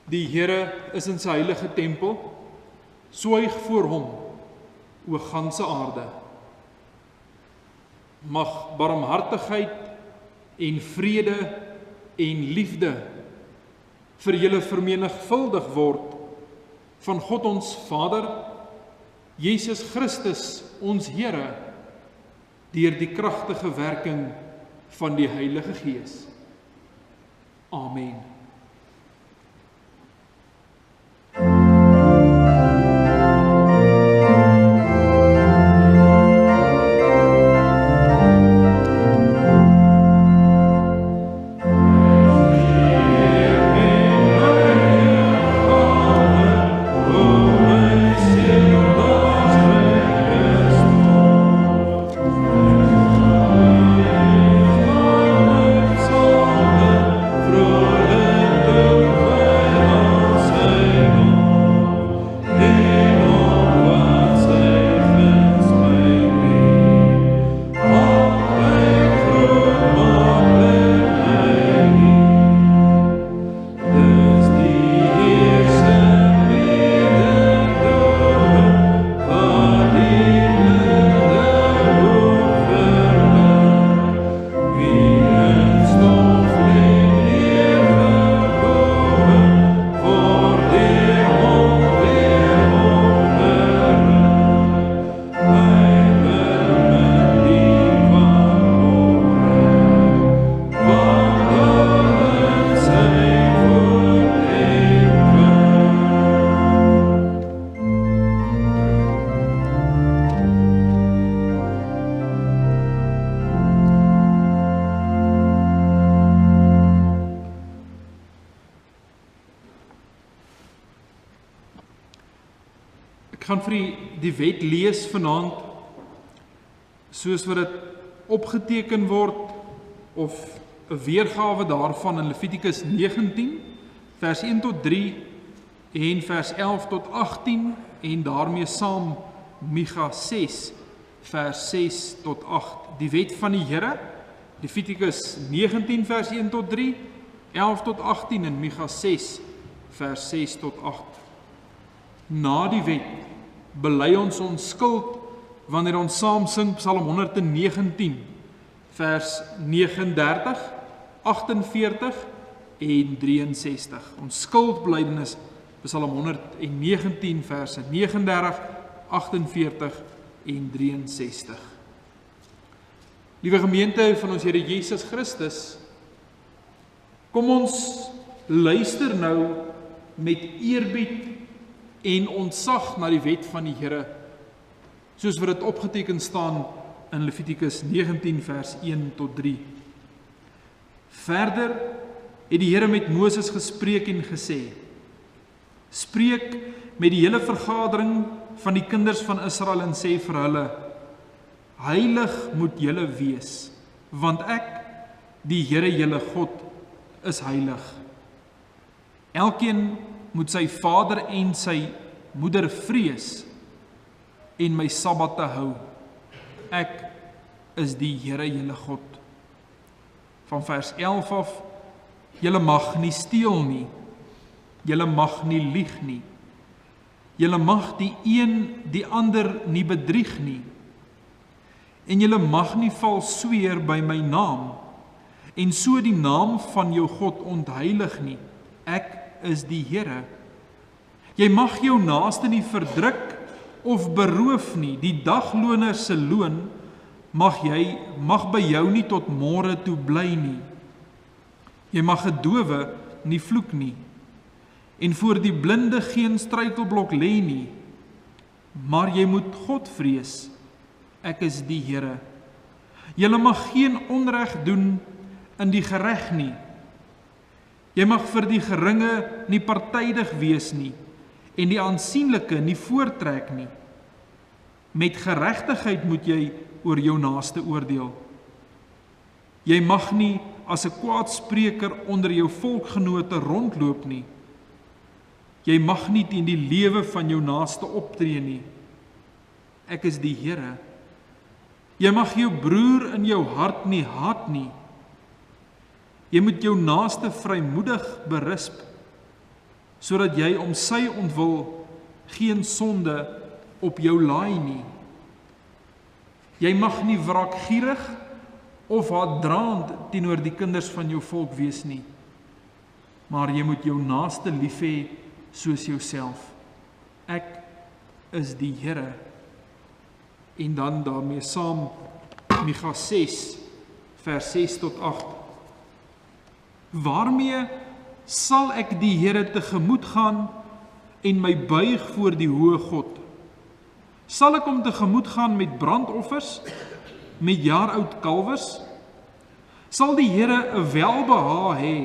Die Here is in sy heilige tempel, swyg voor hom, o ganse aarde. Mag barmhartigheid en vrede en liefde vir julle vermenigvuldig word van God ons Vader, Jesus Christus ons Here, deur die kragtige werking van die Heilige Gees. Amen. Ek gaan vir die wet lees vanaand, soos wat dit opgeteken word, of 'n weergawe daarvan in Levitikus 19, vers 1 tot 3, en vers 11 tot 18, en daarmee saam Micha 6, vers 6 tot 8. Die wet van die Here, Levitikus 19, vers 1 tot 3, 11 tot 18, en Micha 6, vers 6 tot 8. Na die wet bely ons skuld wanneer ons saam sing Psalm 119, vers 39, 48 en 63. Ons skuldbelydenis, Psalm 119, verse 39, 48 en 63. Liewe gemeente van ons Here Jesus Christus, kom ons luister nou met eerbied en ontzag na die wet van die Here, soos wat dit opgeteken staan in Levitikus 19 vers 1 tot 3. Verder het die Here met Moses gespreek en gesê: Spreek met die hele vergadering van die kinders van Israel en sê vir hulle: Heilig moet julle wees, want ek, die Here julle God, is heilig. Elkeen moet sy vader en sy moeder vrees en my sabbate hou. Ek is die Here julle God. Van vers 11 af, julle mag nie steel nie, julle mag nie lieg nie, julle mag die een die ander nie bedrieg nie, en julle mag nie vals sweer by my naam, en so die naam van jou God ontheilig nie. Ek is die Here. Jy mag jou naaste nie verdruk of beroof nie. Die dagloner se loon mag by jou nie tot môre toe bly nie. Jy mag 'n dowe nie vloek nie, en voor die blinde geen struikelblok lê nie. Maar jy moet God vrees. Ek is die Here. Julle mag geen onreg doen in die gereg nie. Jy mag vir die geringe nie partydig wees nie, en die aansienlike nie voortrek nie. Met geregtigheid moet jy oor jou naaste oordeel. Jy mag nie as 'n kwaadspreker onder jou volkgenote rondloop nie. Jy mag nie teen die lewe van jou naaste optree nie. Ek is die Here. Jy mag jou broer in jou hart nie haat nie. Jy moet jou naaste vrymoedig berisp. sodat jy om sy ontwil geen sonde op jou laai nie. Jy mag nie wraakgierig of haatdraand teenoor die kinders van jou volk wees nie, maar jy moet jou naaste lief hê soos jouself. Ek is die Here. En dan daarmee saam Micha 6 vers 6 tot 8. Waarmee sal ek die Here tegemoet gaan en my buig voor die hoë God? Sal ek hom tegemoet gaan met brandoffers, met jaaroud kalwers? Sal die Here 'n welbehae hê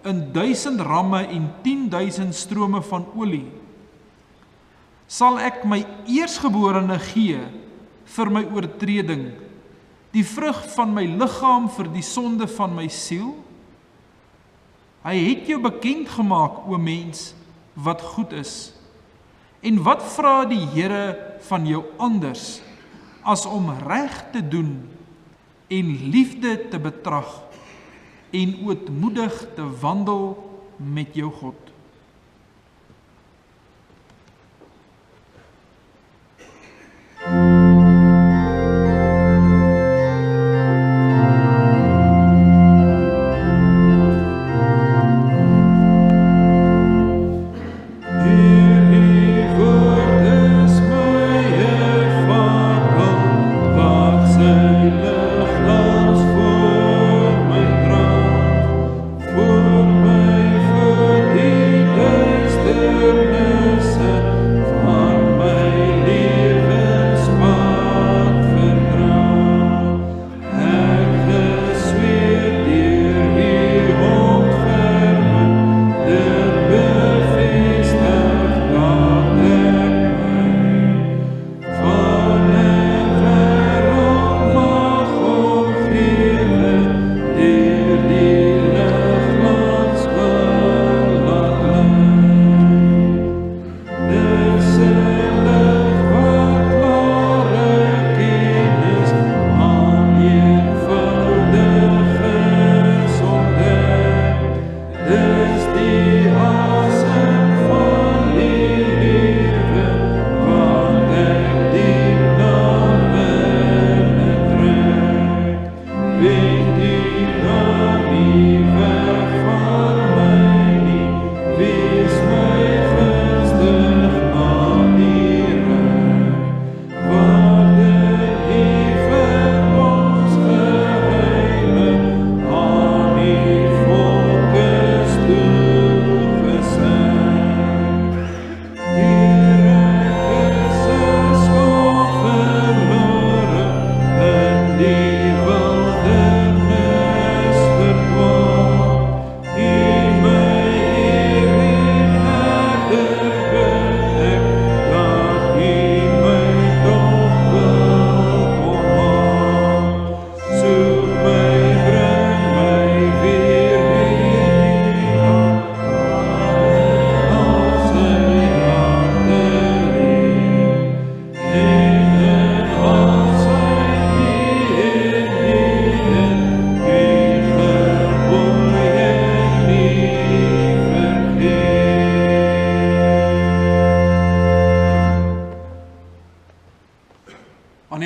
in 1000 ramme en 10.000 strome van olie? Sal ek my eersgeborene gee vir my oortreding, die vrug van my liggaam vir die sonde van my siel? Hy het jou bekend gemaak, o mens, wat goed is. En wat vra die Here van jou anders, as om reg te doen en liefde te betrag en ootmoedig te wandel met jou God?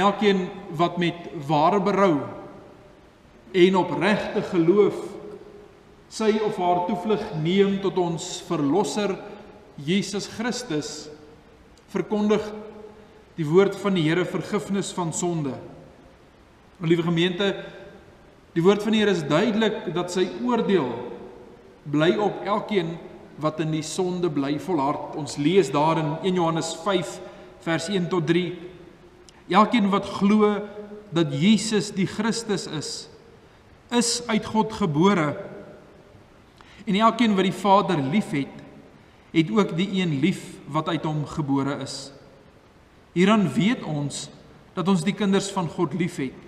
Elkeen wat met ware berou en opregte geloof sy of haar toevlug neem tot ons verlosser Jesus Christus, verkondig die woord van die Here vergifnis van sonde. Liewe gemeente, die woord van die Here is duidelik dat sy oordeel bly op elkeen wat in die sonde bly volhard. Ons lees daar in 1 Johannes 5 vers 1 tot 3. Elkeen wat glo dat Jesus die Christus is uit God gebore. En elkeen wat die Vader lief het ook die een lief wat uit hom gebore is. Hieraan weet ons dat ons die kinders van God lief het,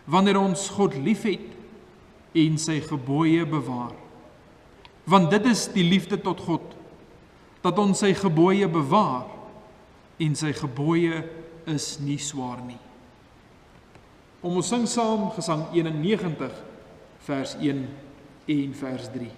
wanneer ons God lief het en sy gebooie bewaar. Want dit is die liefde tot God, dat ons sy gebooie bewaar en sy gebooie is nie swaar nie. Ons sing saam Gesang 91 vers 1 en vers 3.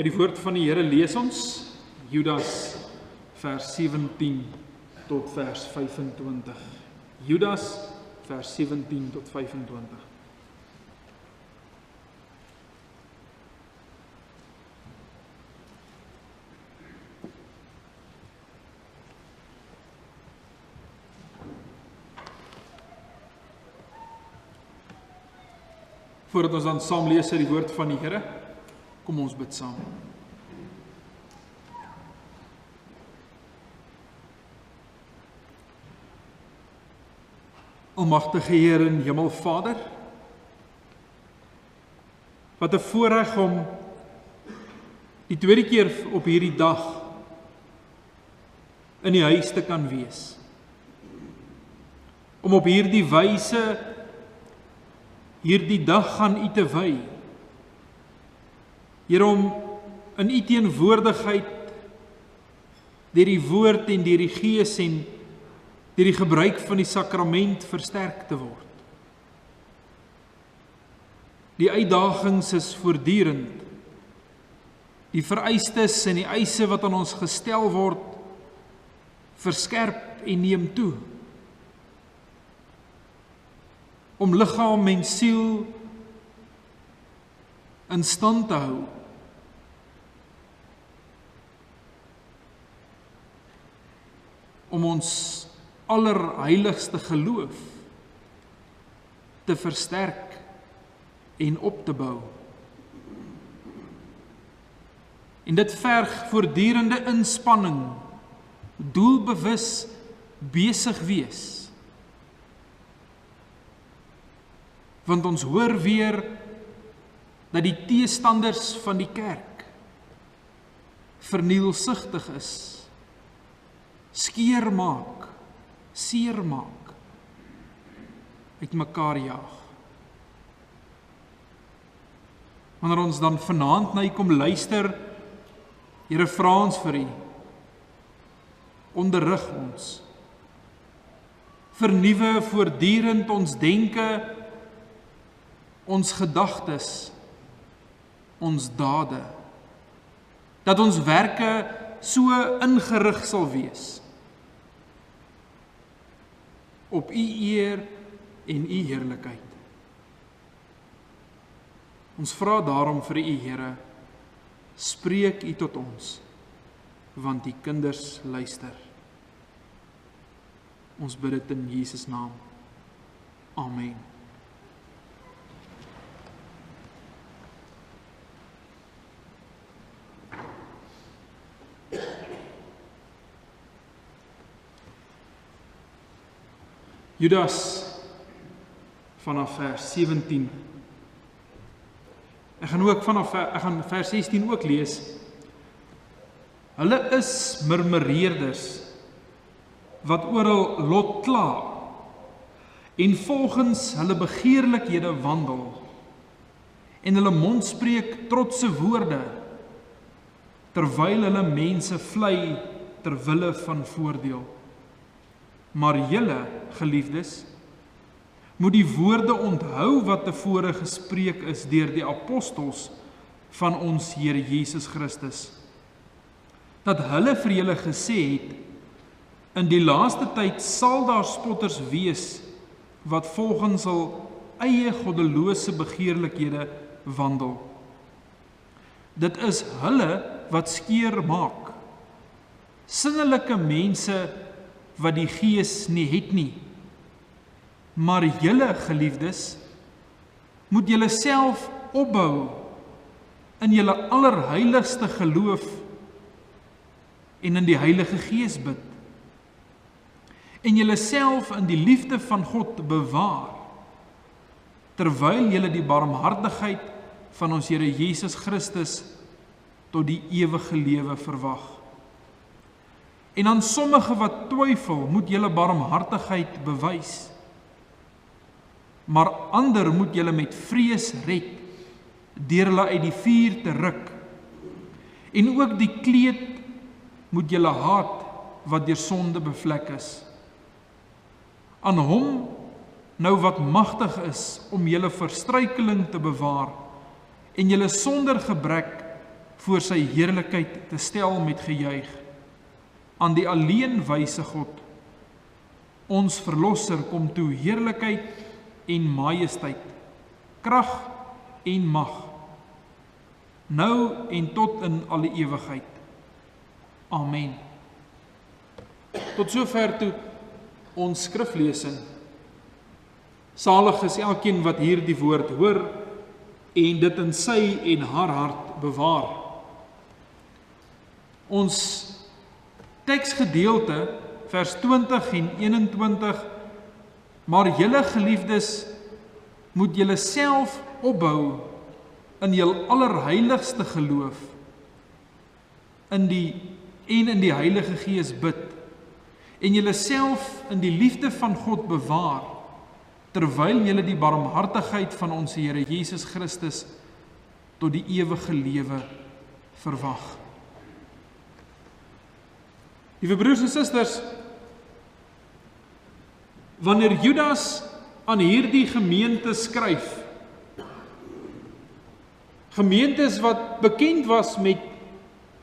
Uit die woord van die Here lees ons Judas vers 17 tot vers 25. Judas vers 17 tot 25. Voordat ons dan saam lees uit die woord van die Here, kom ons bid saam. Almagtige Heer en Hemelvader, wat 'n voorreg om die tweede keer op hierdie dag in die huis te kan wees. Om op hierdie wyse hierdie dag aan U te wy. Here, om in U teenwoordigheid deur die woord en deur die Gees en deur die gebruik van die sakrament versterk te word. Die uitdagings is voortdurend. Die vereistes en die eise wat aan ons gestel word, verskerp en neem toe. Om liggaam en siel in stand te hou. Om ons allerheiligste geloof te versterk en op te bou. En dit verg voortdurende inspanning, doelbewus besig wees. Want ons hoor weer dat die teestanders van die kerk vernielsigtig is, skeermaak, seermaak, uit mekaar jaag. Wanneer ons dan vanaand na U kom luister, Here, vra ons vir U, onderrig ons, vernuwe voortdurend ons denke, ons gedagtes, ons dade, dat ons werke so ingerig sal wees, op U eer en U heerlikheid. Ons vra daarom vir U, Here, spreek U tot ons, want U kinders luister. Ons bid dit in Jesus naam. Amen. Judas vanaf vers 17. Ek gaan vers 16 ook lees. Hulle is murmureerders wat oral lot kla en volgens hulle begeerlikhede wandel en hulle mond spreek trotse woorde terwyl hulle mense vlei ter wille van voordeel. Maar julle, geliefdes, moet die woorde onthou wat tevore gespreek is deur die apostels van ons Here Jesus Christus. Dat hulle vir julle gesê het, in die laaste tyd sal daar spotters wees wat volgens hul eie goddelose begeerlikhede wandel. Dit is hulle wat skeer maak, sinnelike mense wat die Gees nie het nie. Maar julle, geliefdes, moet julle self opbou in julle allerheiligste geloof en in die Heilige Gees bid. En julle self in die liefde van God bewaar, terwyl julle die barmhartigheid van ons Here Jesus Christus tot die ewige lewe verwag. En aan sommige wat twyfel, moet julle barmhartigheid bewys. Maar ander moet julle met vrees red, deur hulle uit die vuur te ruk. En ook die kleed moet julle haat, wat deur sonde bevlek is. Aan hom, nou wat magtig is, om julle vir struikeling te bewaar, en julle sonder gebrek voor sy heerlikheid te stel met gejuig, aan die alleen wyse God. Ons verlosser kom toe heerlikheid en majesteit, krag en mag, nou en tot in alle ewigheid. Amen. Tot sover toe ons skriflesing. Salig is elkeen wat hierdie woord hoor en dit in sy en haar hart bewaar. Ons teksgedeelte, vers 20 en 21, maar julle geliefdes, moet julle self opbou in jul allerheiligste geloof, in die Heilige Gees bid, en julle self in die liefde van God bewaar, terwyl julle die barmhartigheid van ons Here Jesus Christus tot die ewige lewe verwag. Liewe broers en susters, wanneer Judas aan hierdie gemeente skryf, gemeentes wat bekend was met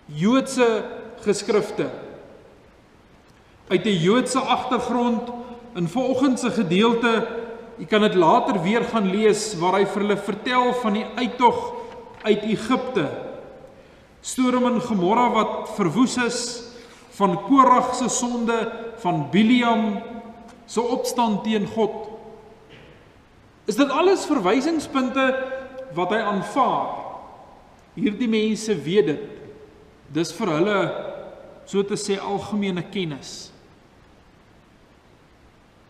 Joodse geskrifte, uit die Joodse agtergrond, in volgende gedeelte, jy kan dit later weer gaan lees, waar hy vir hulle vertel van die uittog uit Egipte, Sodom en Gomorra wat verwoes is, van Korag se sonde, van Biliam se opstand teen God. Is dit alles verwysingspunte wat hy aanvaar? Hierdie mense weet dit. Dis vir hulle, so te sê, algemene kennis.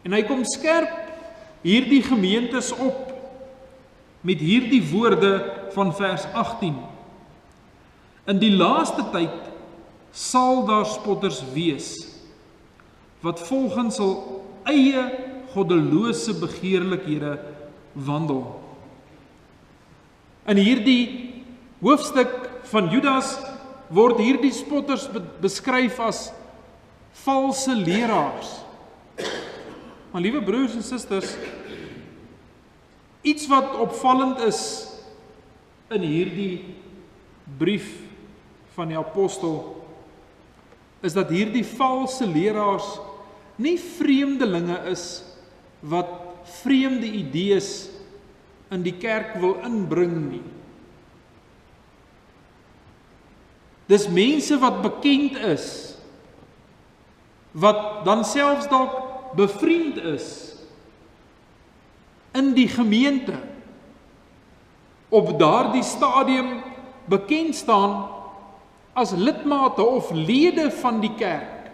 En hy kom skerp hierdie gemeentes op met hierdie woorde van vers 18. In die laaste tyd sal daar spotters wees, wat volgens hul eie goddelose begeerlikhede wandel. In hierdie hoofstuk van Judas word hierdie spotters beskryf as valse leraars. Maar liewe broers en susters, iets wat opvallend is in hierdie brief van die apostel, is dat hierdie valse leraars nie vreemdelinge is wat vreemde idees in die kerk wil inbring nie. Dis mense wat bekend is, wat dan selfs dalk bevriend is in die gemeente, op daardie stadium bekend staan as lidmate of lede van die kerk.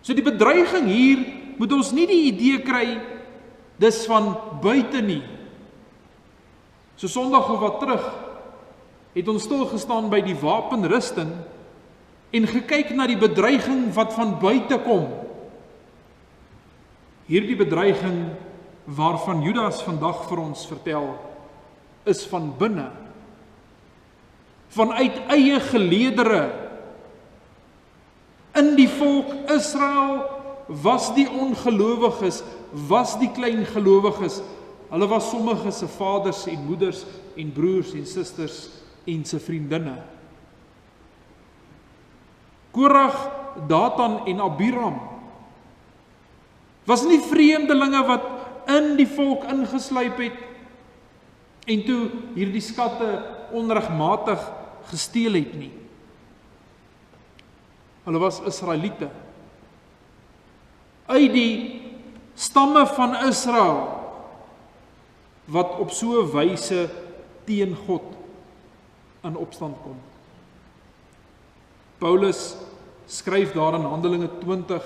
So die bedreiging hier moet ons nie die idee kry dis van buite nie. So Sondag of wat terug het ons stilgestaan by die wapenrusting en gekyk na die bedreiging wat van buite kom. Hierdie bedreiging waarvan Judas vandag vir ons vertel, is van binne. Vanuit eie geleedere. In die volk Israel was die ongelowiges, was die klein gelowiges, hulle was sommige se vaders en moeders en broers en susters en se vriendinne. Korag, Datan en Abiram was nie vreemdelinge wat in die volk ingesluip het en toe hierdie skatte onregmatig gesteel het nie. Hulle was Israeliete. Uit die stamme van Israel wat op so 'n wyse teen God in opstand kom. Paulus skryf daar in Handelinge 20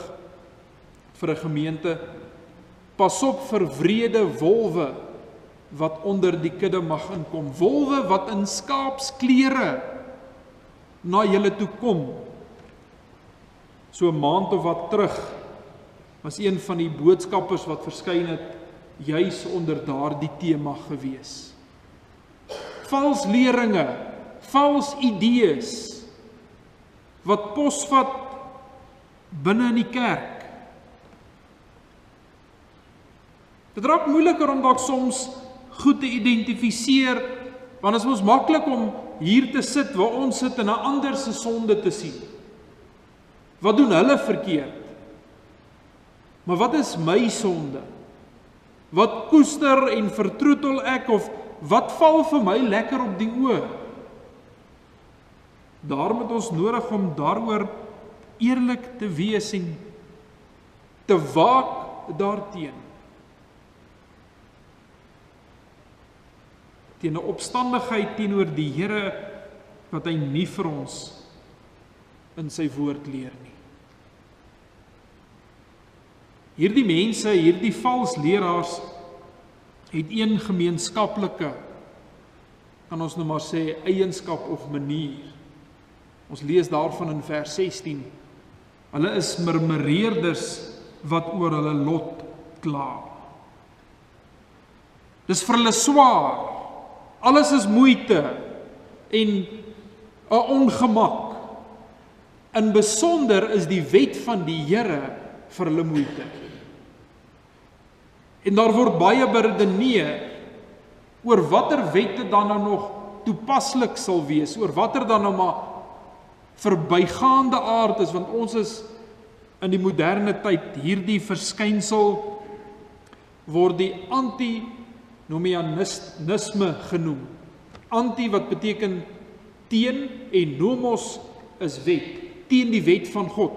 vir 'n gemeente: pas op vir wrede wolwe wat onder die kudde mag inkom. Wolwe wat in skaapsklere na julle toe kom. So 'n maand of wat terug was een van die boodskappers wat verskyn het juis onder daardie tema gewees. Vals leringe, vals idees wat posvat binne in die kerk. Dit raak moeiliker om dalk soms goed te identifiseer, want dit is ons maklik om hier te sit waar ons sit en 'n ander se sonde te sien. Wat doen hulle verkeerd? Maar wat is my sonde? Wat koester en vertroetel ek, of wat val vir my lekker op die oë? Daarom het ons nodig om daaroor eerlik te wees en te waak daarteen. Teen 'n opstandigheid teenoor die Here wat hy nie vir ons in sy woord leer nie. Hierdie mense, hierdie vals leraars, het een gemeenskaplike, kan ons nou maar sê, eienskap of manier. Ons lees daarvan in vers 16. Hulle is murmureerders wat oor hulle lot kla. Dis vir hulle swaar. Alles is moeite en 'n ongemak. In besonder is die wet van die Here vir hulle moeite. En daar word baie beredeneer oor watter wette dan nou nog toepaslik sal wees, oor watter dan nou maar verbygaande aard is, want ons is in die moderne tyd, hierdie verskynsel word die antinomianisme genoem. Anti wat beteken teen en nomos is wet, teen die wet van God.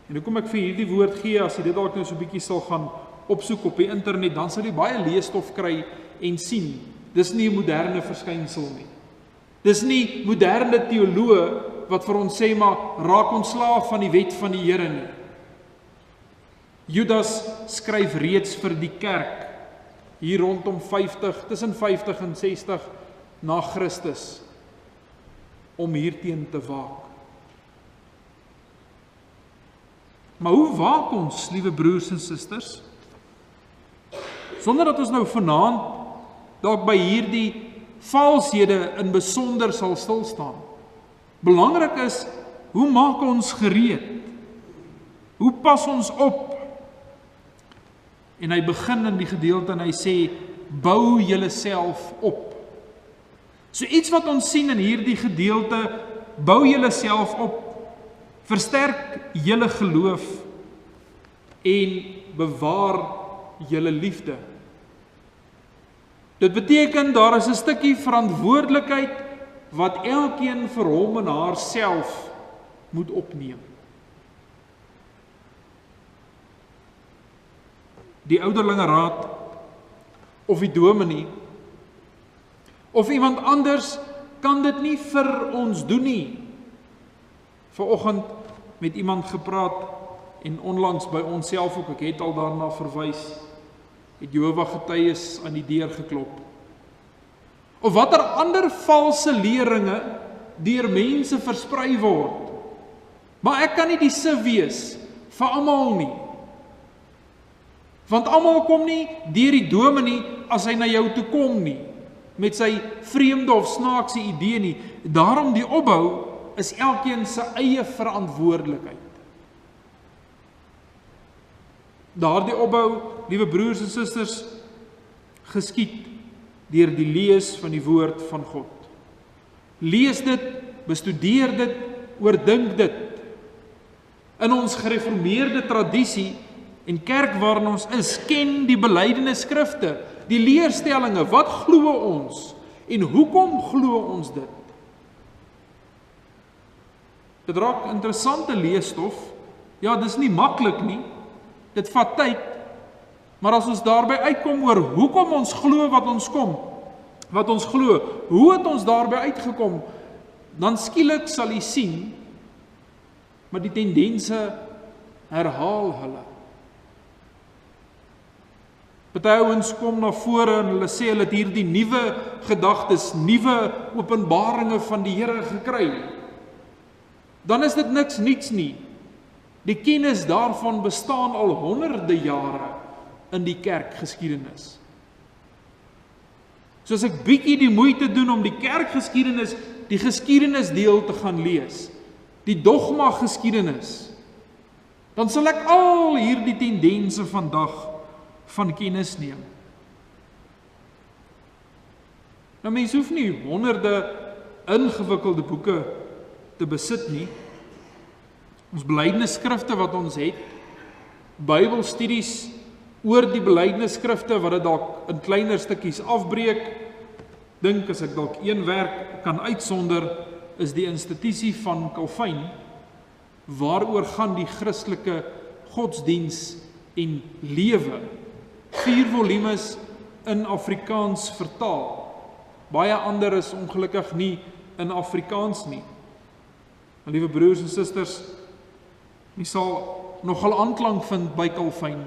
En hoekom ek vir hierdie woord gee, as jy dit dalk nou so 'n bietjie sal gaan opsoek op die internet, dan sal jy baie leesstof kry en sien. Dis nie 'n moderne verskynsel nie. Dis nie moderne teoloë wat vir ons sê, maar raak ontslaaf van die wet van die Here nie. Judas skryf reeds vir die kerk, hier rondom 50, tussen 50 en 60 na Christus, om hierteen te waak. Maar hoe waak ons, liewe broers en susters? Sonder dat ons nou vanaand dalk by hierdie valshede in besonder sal stil staan. Belangrik is, hoe maak ons gereed? Hoe pas ons op? En hy begin in die gedeelte en hy sê, bou julle self op. So iets wat ons sien in hierdie gedeelte, bou julle self op, versterk julle geloof en bewaar julle liefde. Dit beteken daar is 'n stukkie verantwoordelikheid wat elkeen vir hom en haar self moet opneem. Die ouderlinge raad of die dominee of iemand anders kan dit nie vir ons doen nie. Vanoggend met iemand gepraat en onlangs by onsself ook, ek het al daarna verwys, het Jehova getuies aan die deur geklop. Of watter ander valse leringe deur mense versprei word. Maar ek kan nie die sif wees vir almal nie. Want almal kom nie deur die dominee as hy na jou toe kom nie, met sy vreemde of snaakse idee nie. Daarom die opbou is elkeen se eie verantwoordelikheid. Daardie opbou, liewe broers en susters, geskied deur die lees van die woord van God. Lees dit, bestudeer dit, oordink dit. In ons gereformeerde tradisie en kerk waarin ons is, ken die belydenis skrifte, die leerstellinge, wat glo ons en hoekom glo ons dit? Dit raak interessante leesstof. Ja, dis nie maklik nie. Dit vat tyd. Maar as ons daarby uitkom oor hoekom ons glo wat ons glo, hoe het ons daarby uitgekom, dan skielik sal jy sien, maar die tendense herhaal hulle. Party ouens kom na vore en hulle sê hulle het hierdie nuwe gedagtes, nuwe openbaringe van die Here gekry. Dan is dit niks niets nie. Die kennis daarvan bestaan al honderde jare in die kerkgeskiedenis. So as ek bietjie die moeite doen om die kerkgeskiedenis, die geskiedenisdeel te gaan lees, die dogma geskiedenis, dan sal ek al hierdie tendense vandag van kennis neem. Nou mens hoef nie honderde ingewikkelde boeke te besit nie. Ons belydenisskrifte wat ons het, Bybelstudies oor die belydenisskrifte wat dit dalk in kleiner stukkies afbreek. Dink as ek dalk een werk kan uitsonder, is die institusie van Calvin, waaroor gaan die Christelike godsdiens en lewe. 4 volumes in Afrikaans vertaal. Baie ander is ongelukkig nie in Afrikaans nie. En liewe broers en susters, jy sal nogal aanklank vind by Calvin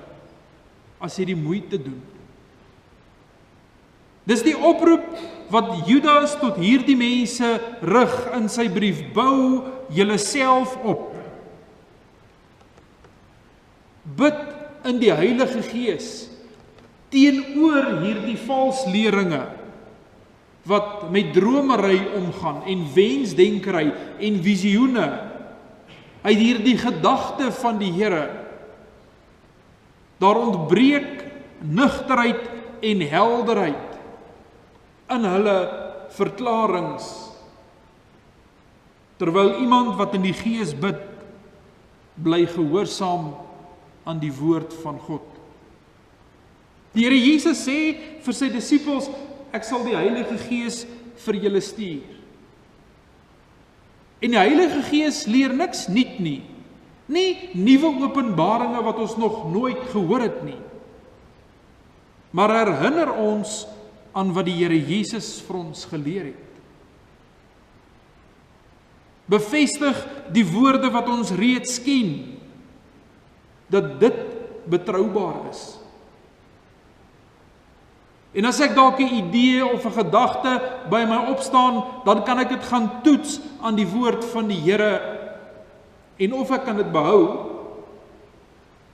as jy die moeite doen. Dis die oproep wat Judas tot hierdie mense rig in sy brief: bou julle self op. Bid in die Heilige Gees teenoor hierdie valsleringe wat met dromery omgaan en wensdenkery en visioene uit hierdie gedagte van die Here. Daar ontbreek nugterheid en helderheid in hulle verklaringe, terwyl iemand wat in die Gees bid, bly gehoorsaam aan die woord van God. Die Here Jesus sê vir sy disippels: ek sal die Heilige Gees vir julle stuur. En die Heilige Gees leer niks nuut nie. Nie nuwe openbaringe wat ons nog nooit gehoor het nie. Maar herinner ons aan wat die Here Jesus vir ons geleer het. Bevestig die woorde wat ons reeds ken, dat dit betroubaar is. En as ek dalk 'n idee of 'n gedagte by my opstaan, dan kan ek dit gaan toets aan die woord van die Here, en of ek kan dit behou,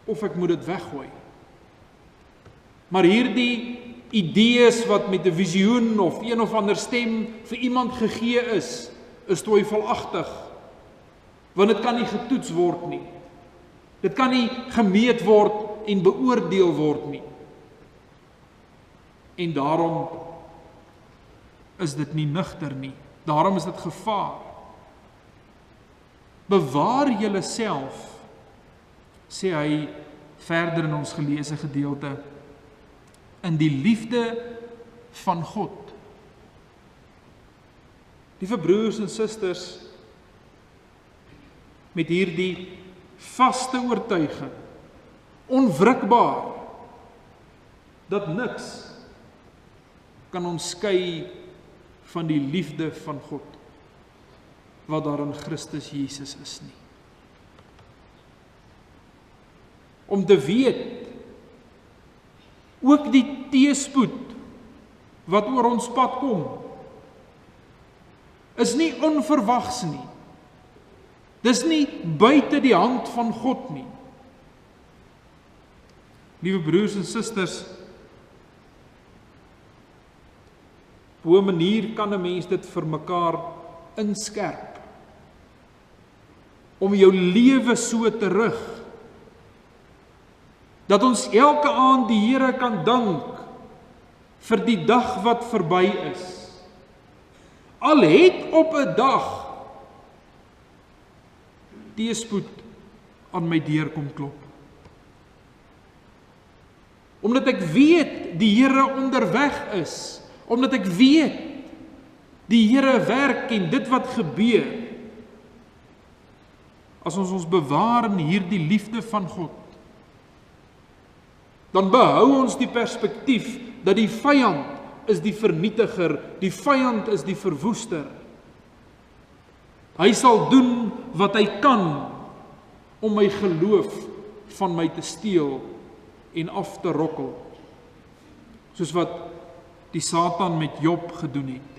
of ek moet dit weggooi. Maar hierdie idees wat met 'n visioen of een of ander stem vir iemand gegee is twyfelagtig, want dit kan nie getoets word nie. Dit kan nie gemeet word en beoordeel word nie. En daarom is dit nie nugter nie. Daarom is dit gevaar. Bewaar julle self, sê hy verder in ons geleesde gedeelte, in die liefde van God. Liewe broers en susters, met hierdie vaste oortuiging, onwrikbaar, dat niks kan ons skei van die liefde van God, wat daar in Christus Jesus is nie. Om te weet, ook die teëspoed wat oor ons pad kom, is nie onverwags nie. Dis nie buite die hand van God nie. Liewe broers en susters, op 'n manier kan 'n mens dit vir mekaar inskerp, om jou lewe so te rig, dat ons elke aand die Here kan dank vir die dag wat verby is. Al het op 'n dag teëspoed aan my deur kom klop. Omdat ek weet die Here onderweg is, omdat ek weet die Here werk en dit wat gebeur, as ons bewaar in hierdie liefde van God, dan behou ons die perspektief dat die vyand is die vernietiger, die vyand is die verwoester. Hy sal doen wat hy kan om my geloof van my te steel en af te rokkel, soos wat die Satan met Job gedoen het.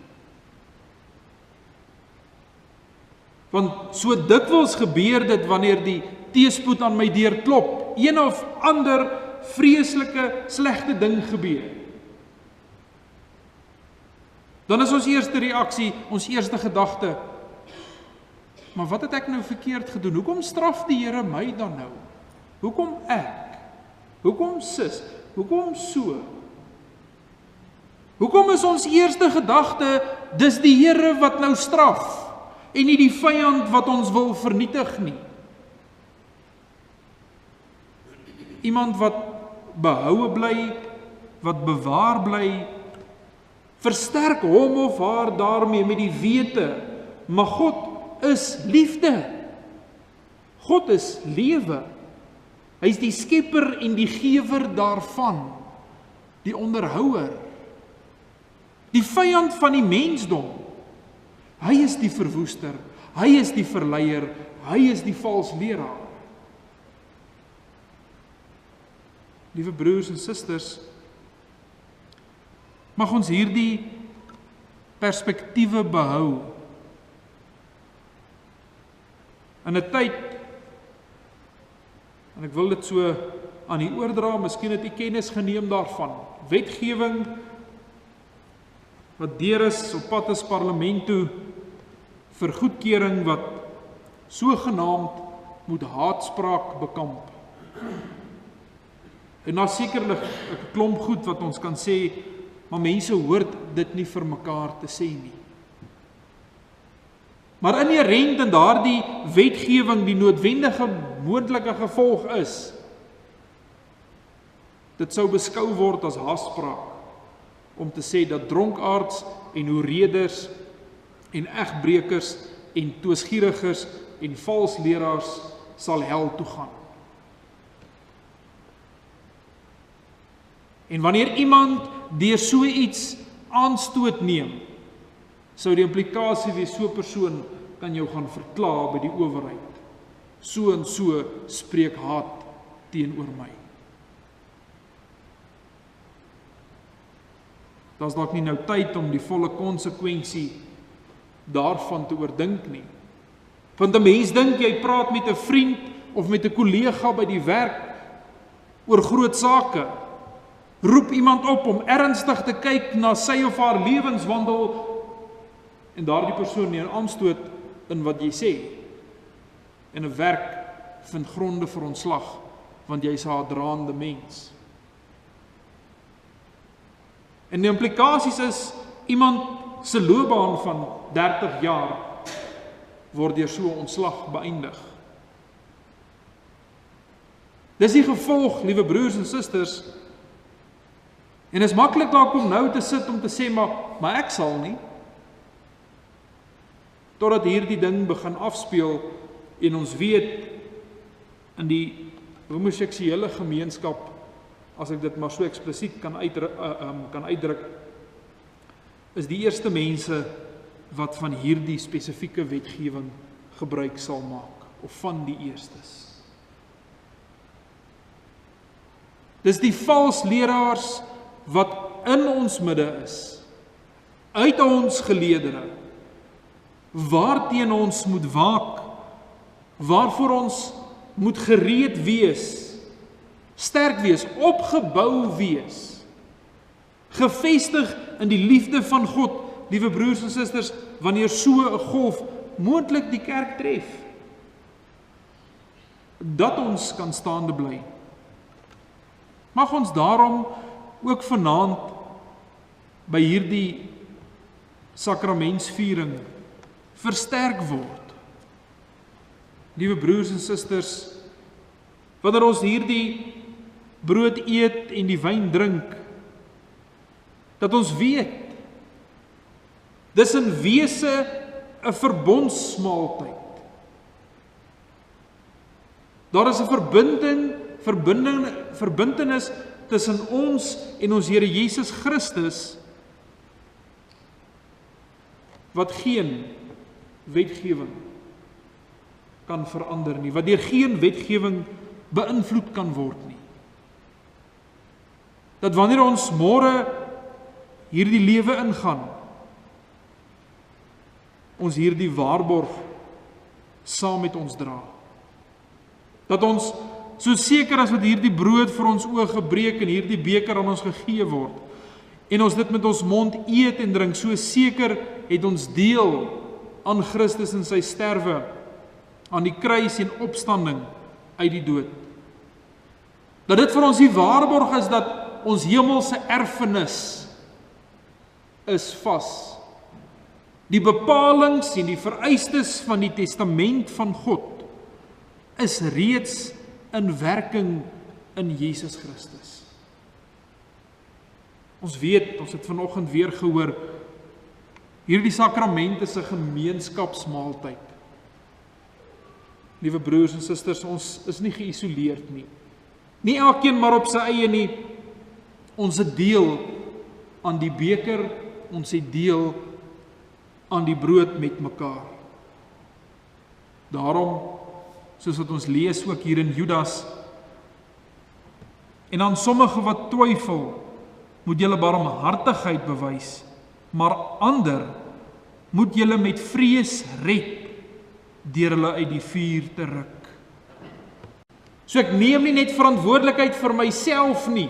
Want so dikwels gebeur dit wanneer die teëspoed aan my deur klop, een of ander vreeslike, slegte ding gebeur. Dan is ons eerste reaksie, ons eerste gedagte: maar wat het ek nou verkeerd gedoen? Hoekom straf die Here my dan nou? Hoekom ek? Hoekom sis? Hoekom so? Hoekom is ons eerste gedagte dis die Here wat nou straf, en nie die vyand wat ons wil vernietig nie. Iemand wat behoue bly, wat bewaar bly, versterk hom of haar daarmee met die wete, maar God is liefde. God is lewe. Hy is die skepper en die gewer daarvan, die onderhouer. Die vyand van die mensdom, hy is die verwoester, hy is die verleier, hy is die vals leraar. Liewe broers en susters, mag ons hierdie perspektiewe behou. In 'n tyd, en ek wil dit so aan u oordra, miskien het u kennis geneem daarvan, wetgewing wat deur is op pad is parlement toe vir goedkeuring wat sogenaamd moet haatspraak bekamp. En daar sekerlik 'n klomp goed wat ons kan sê, maar mense hoort dit nie vir mekaar te sê nie. Maar inherent in daardie wetgewing die noodwendige moontlike gevolg is, dit sou beskou word as haatspraak, om te sê dat dronkaards en hoereders en egbreekers en toesgierigers en vals leraars sal hel toe gaan. En wanneer iemand deur so iets aanstoot neem, sou die implikasie wees, so 'n persoon kan jou gaan verkla by die owerheid. So en so spreek haat teenoor my. Daar's dalk nie nou tyd om die volle konsekwensie daarvan te oordink nie. Want 'n mens dink jy praat met 'n vriend of met 'n kollega by die werk oor groot sake. Roep iemand op om ernstig te kyk na sy of haar lewenswandel en daardie persoon neem aanstoot in wat jy sê. En 'n werk vind gronde vir ontslag, want jy's 'n haatdraande mens. En die implikasies is, iemand se loopbaan van 30 jaar word deur so 'n ontslag beëindig. Dis die gevolg, liewe broers en susters. En is maklik dalk om nou te sit om te sê, maar ek sal nie. Totdat hierdie ding begin afspeel en ons weet in die homoseksuele gemeenskap, as ek dit maar so eksplisiet kan uitdruk, is die eerste mense wat van hierdie spesifieke wetgewing gebruik sal maak, of van die eerstes. Dis die vals leraars wat in ons midde is, uit ons geleedere, waarteen ons moet waak, waarvoor ons moet gereed wees, sterk wees, opgebou wees, gefestig in die liefde van God, liewe broers en susters, wanneer so 'n golf moontlik die kerk tref, dat ons kan staande bly. Mag ons daarom ook vanaand by hierdie sakramentsviering versterk word. Liewe broers en susters, wanneer ons hierdie brood eet en die wyn drink, dat ons weet, dis in wese 'n verbondsmaaltyd. Daar is 'n verbintenis tussen ons en ons Here Jesus Christus, wat geen wetgewing kan verander nie, wat deur geen wetgewing beïnvloed kan word nie. Dat wanneer ons môre hierdie lewe ingaan, ons hierdie waarborg saam met ons dra. Dat ons, so seker as wat hierdie brood vir ons oë gebreek en hierdie beker aan ons gegee word, en ons dit met ons mond eet en drink, so seker het ons deel aan Christus in sy sterwe, aan die kruis en opstanding uit die dood. Dat dit vir ons die waarborg is dat ons hemelse erfenis is vas Die bepalings en die vereistes van die testament van God is reeds in werking in Jesus Christus. Ons weet, ons het vanoggend weer gehoor, hierdie sakrament is 'n gemeenskapsmaaltyd. Liewe broers en susters, ons is nie geïsoleerd nie. Nie elkeen maar op sy eie nie. Ons het deel aan die beker, ons het deel aan die brood met mekaar. Daarom, soos wat ons lees ook hier in Judas, en aan sommige wat twyfel, moet julle barmhartigheid bewys, maar ander moet julle met vrees red, deur hulle uit die vuur te ruk. So ek neem nie net verantwoordelikheid vir myself nie,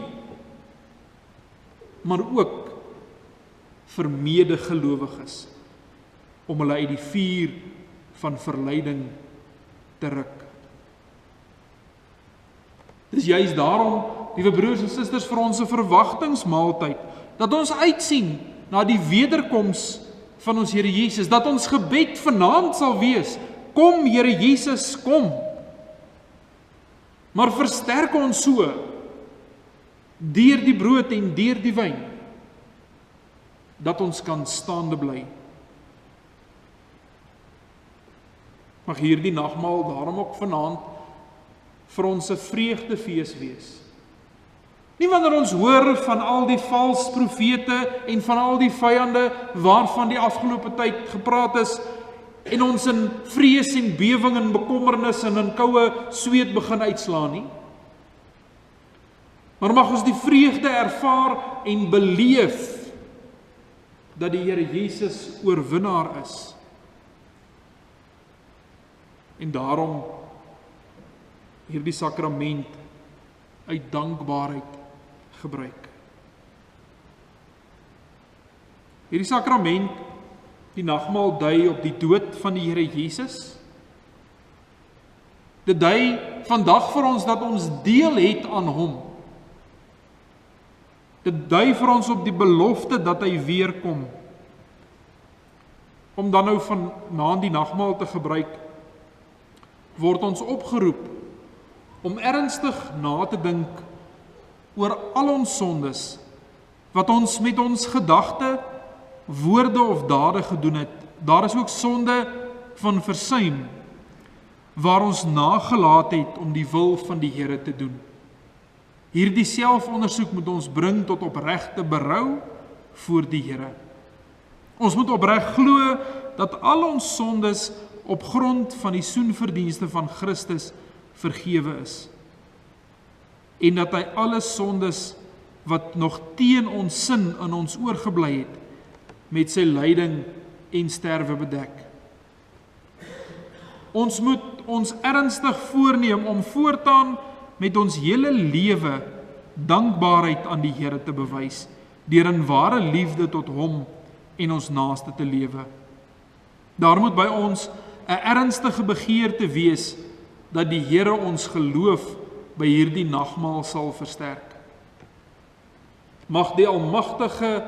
maar ook vir medegelowiges, om hulle uit die vuur van verleiding te ruk. Dis juist daarom, liewe broers en susters, vir ons 'n verwagtingsmaaltyd, dat ons uitsien na die wederkoms van ons Here Jesus, dat ons gebed vanaand sal wees, kom Here Jesus, kom. Maar versterk ons so, deur die brood en deur die wyn, dat ons kan staande bly. Mag hierdie nagmaal daarom ook vanaand vir ons 'n vreugdefees wees. Nie wanneer ons hoor van al die vals profete en van al die vyande waarvan die afgelope tyd gepraat is, en ons in vrees en bewing en bekommernis en in koue sweet begin uitslaan nie. Maar mag ons die vreugde ervaar en beleef dat die Here Jesus oorwinnaar is. En daarom hierdie sakrament uit dankbaarheid gebruik. Hierdie sakrament, die nagmaal, dui op die dood van die Here Jesus. Dit dui vandag vir ons dat ons deel het aan hom. Dit dui vir ons op die belofte dat hy weer kom. Om dan nou vanaand die nagmaal te gebruik, word ons opgeroep om ernstig na te dink oor al ons sondes, wat ons met ons gedagte, woorde of dade gedoen het. Daar is ook sonde van versuim, waar ons nagelaat het om die wil van die Here te doen. Hierdie selfondersoek moet ons bring tot opregte berou voor die Here. Ons moet opreg glo dat al ons sondes op grond van die soenverdienste van Christus vergewe is. En dat hy alle sondes wat nog teen ons sin in ons oorgebly het, met sy lyding en sterwe bedek. Ons moet ons ernstig voorneem om voortaan met ons hele lewe dankbaarheid aan die Here te bewys, deur in ware liefde tot hom en ons naaste te lewe. Daar moet by ons 'n ernstige begeerte wees dat die Here ons geloof by hierdie nagmaal sal versterk. Mag die almagtige,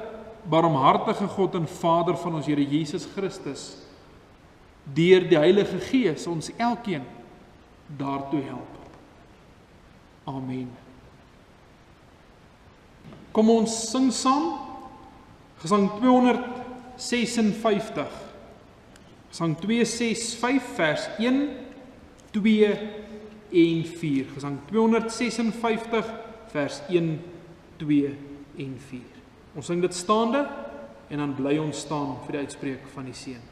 barmhartige God en Vader van ons Here Jesus Christus deur die Heilige Gees ons elkeen daartoe help. Amen. Kom ons sing saam Gesang 256. Gesang 265 vers 1, 2 en 4. Gesang 256 vers 1, 2 en 4. Ons sing dit staande en dan bly ons staan vir die uitspreek van die seën.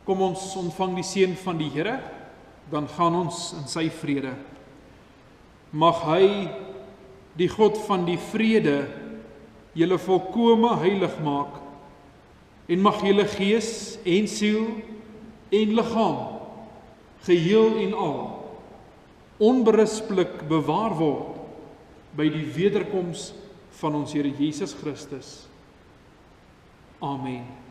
Kom ons ontvang die seën van die Here, dan gaan ons in sy vrede. Mag hy, die God van die vrede, julle volkome heilig maak, en mag julle gees en siel en liggaam, geheel en al, onberispelik bewaar word by die wederkoms van ons Here Jesus Christus. Amen.